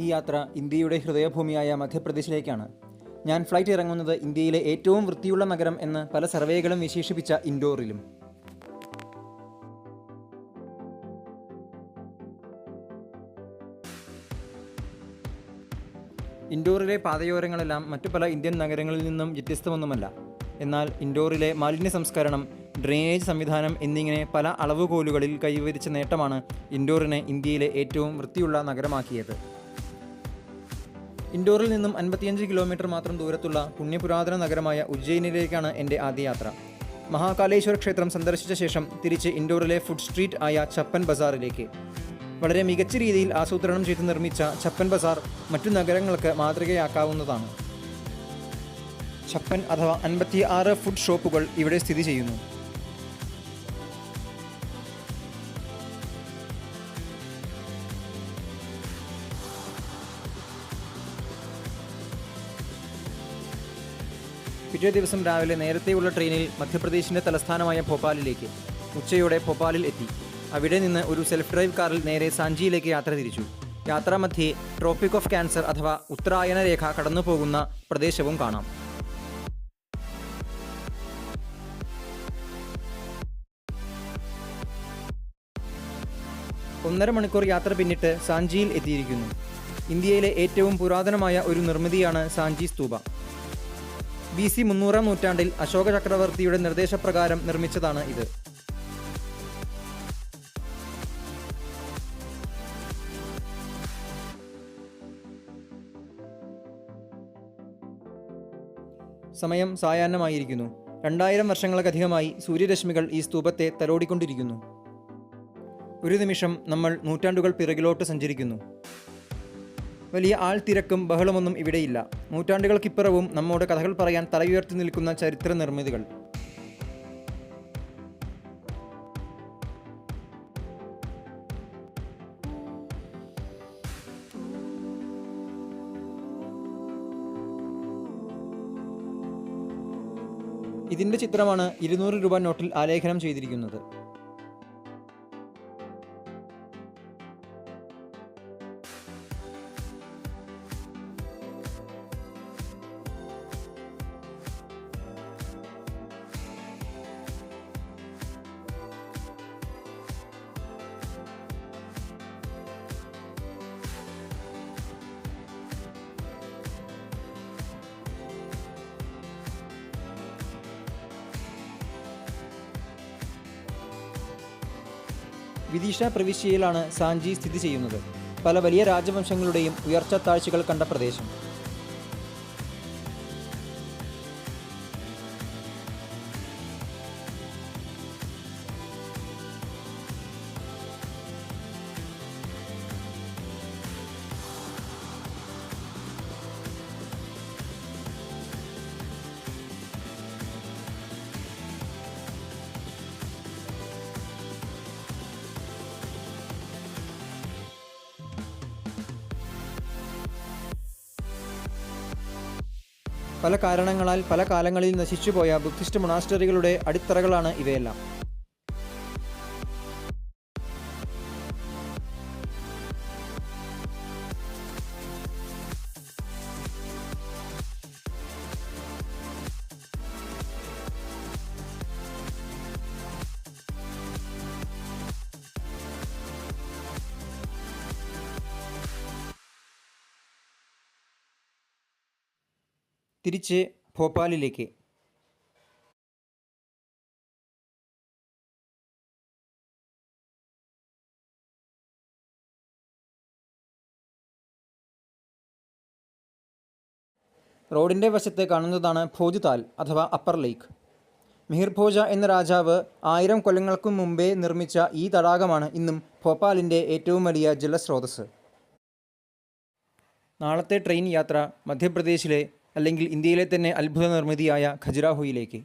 ഈ യാത്ര ഇന്ത്യയുടെ ഹൃദയഭൂമിയായ മധ്യപ്രദേശിലേക്കാണ്. ഞാൻ ഫ്ലൈറ്റ് ഇറങ്ങുന്നത് ഇന്ത്യയിലെ ഏറ്റവും വൃത്തിയുള്ള നഗരം എന്ന് പല സർവേകളും വിശേഷിപ്പിച്ച ഇൻഡോറിലും. ഇൻഡോറിലെ പാതയോരങ്ങളെല്ലാം മറ്റു പല ഇന്ത്യൻ നഗരങ്ങളിൽ നിന്നും വ്യത്യസ്തമൊന്നുമല്ല. എന്നാൽ ഇൻഡോറിലെ മാലിന്യ സംസ്കരണം, ഡ്രെയിനേജ് സംവിധാനം എന്നിങ്ങനെ പല അളവുകോലുകളിൽ കൈവരിച്ച നേട്ടമാണ് ഇൻഡോറിനെ ഇന്ത്യയിലെ ഏറ്റവും വൃത്തിയുള്ള നഗരമാക്കിയത്. ഇൻഡോറിൽ നിന്നും 55 കിലോമീറ്റർ മാത്രം ദൂരത്തുള്ള പുണ്യപുരാതന നഗരമായ ഉജ്ജയിനിലേക്കാണ് എൻ്റെ ആദ്യ യാത്ര. മഹാകാലേശ്വർ ക്ഷേത്രം സന്ദർശിച്ച ശേഷം തിരിച്ച് ഇൻഡോറിലെ ഫുഡ് സ്ട്രീറ്റ് ആയ ഛപ്പൻ ബസാറിലേക്ക്. വളരെ മികച്ച രീതിയിൽ ആസൂത്രണം ചെയ്ത് നിർമ്മിച്ച ഛപ്പൻ ബസാർ മറ്റു നഗരങ്ങൾക്ക് മാതൃകയാക്കാവുന്നതാണ്. ഛപ്പൻ അഥവാ 56 ഫുഡ് ഷോപ്പുകൾ ഇവിടെ സ്ഥിതി ചെയ്യുന്നു. പിറ്റേ ദിവസം രാവിലെ നേരത്തെയുള്ള ട്രെയിനിൽ മധ്യപ്രദേശിൻ്റെ തലസ്ഥാനമായ ഭോപ്പാലിലേക്ക്. ഉച്ചയോടെ ഭോപ്പാലിൽ എത്തി. അവിടെ നിന്ന് ഒരു സെൽഫ് ഡ്രൈവ് കാറിൽ നേരെ സാഞ്ചിയിലേക്ക് യാത്ര തിരിച്ചു. യാത്രാമധ്യേ ട്രോപ്പിക് ഓഫ് ക്യാൻസർ അഥവാ ഉത്തരായന രേഖ കടന്നു പോകുന്ന പ്രദേശവും കാണാം. ഒന്നര മണിക്കൂർ യാത്ര പിന്നിട്ട് സാഞ്ചിയിൽ എത്തിയിരിക്കുന്നു. ഇന്ത്യയിലെ ഏറ്റവും പുരാതനമായ ഒരു നിർമ്മിതിയാണ് സാഞ്ചി സ്തൂപ. BC 300-ാം നൂറ്റാണ്ടിൽ അശോക ചക്രവർത്തിയുടെ നിർദ്ദേശപ്രകാരം നിർമ്മിച്ചതാണ് ഇത്. സമയം സായാഹ്നമായിരിക്കുന്നു. 2000 വർഷങ്ങൾക്കധികമായി സൂര്യരശ്മികൾ ഈ സ്തൂപത്തെ തലോടിക്കൊണ്ടിരിക്കുന്നു. ഒരു നിമിഷം നമ്മൾ നൂറ്റാണ്ടുകൾ പിറകിലോട്ട് സഞ്ചരിക്കുന്നു. വലിയ ആൾത്തിരക്കും ബഹളമൊന്നും ഇവിടെയില്ല. നൂറ്റാണ്ടുകൾക്കിപ്പുറവും നമ്മോട് കഥകൾ പറയാൻ തലയുയർത്തി നിൽക്കുന്ന ചരിത്ര നിർമ്മിതികൾ. ഇതിൻ്റെ ചിത്രമാണ് 200 രൂപ നോട്ടിൽ ആലേഖനം ചെയ്തിരിക്കുന്നത്. വിദിഷ പ്രവിശ്യയിലാണ് സാഞ്ചി സ്ഥിതി ചെയ്യുന്നത്. പല വലിയ രാജവംശങ്ങളുടെയും ഉയർച്ച താഴ്ചകൾ കണ്ട പ്രദേശം. പല കാരണങ്ങളാൽ പല കാലങ്ങളിൽ നശിച്ചുപോയ ബുദ്ധിസ്റ്റ് മൊണാസ്റ്ററികളുടെ അടിത്തറകളാണ് ഇവയെല്ലാം. തിരിച്ച് ഭോപ്പാലിലേക്ക്. റോഡിൻ്റെ വശത്ത് കാണുന്നതാണ് ഭോജ് താൽ അഥവാ അപ്പർ ലേക്ക്. മിഹിർ ഭോജ എന്ന രാജാവ് 1000 കൊല്ലങ്ങൾക്കു മുമ്പേ നിർമ്മിച്ച ഈ തടാകമാണ് ഇന്നും ഭോപ്പാലിൻ്റെ ഏറ്റവും വലിയ ജലസ്രോതസ്. നാളത്തെ ട്രെയിൻ യാത്ര മധ്യപ്രദേശിലെ അല്ലെങ്കിൽ ഇന്ത്യയിലെ തന്നെ അത്ഭുത നിർമ്മിതിയായ ഖജുരാഹോയിലേക്ക്.